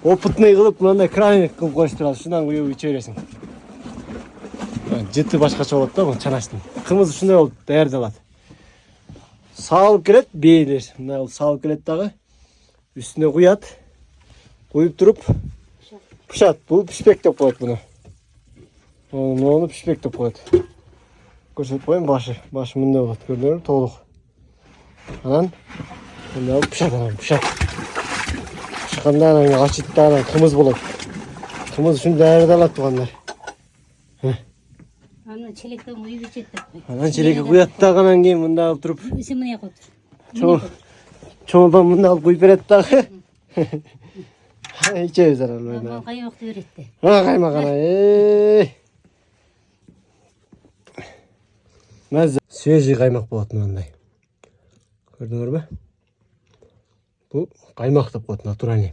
опытный кылып мындай краник кылып коюш турат. Ушундан куюп иче бересиң. Жыты башкача болот да, бул чанаштын. Кымыз ушундай болуп даярдалат. Салып келет бейлер. Мына салып келет дагы. Үстүнө куят. Куюп туруп пышат. Бул пишпек деп коет буну. Мону пишпек деп коет. Көрсөтүп коеюн башы. Башы мындай болот. Көрдүңөрбү? Толук. Анан мындай пышат, пышат. Пышканда анан ачыттан кымыз болот. Кымыз үчүн даярдалат тугандар. Аны челектен куюп ичет деп кой. Анан челекке куят дагы, анан кийин мындай алып туруп Сен мына жака отур. чоңдон мындай алып куюп берет дагы. Ичебиз анан. Мама каймакты берет де. Каймак анан. Маза. Свежий каймак болот мындай. Көрдүңөрбү? Бул каймак деп коет, натуральный.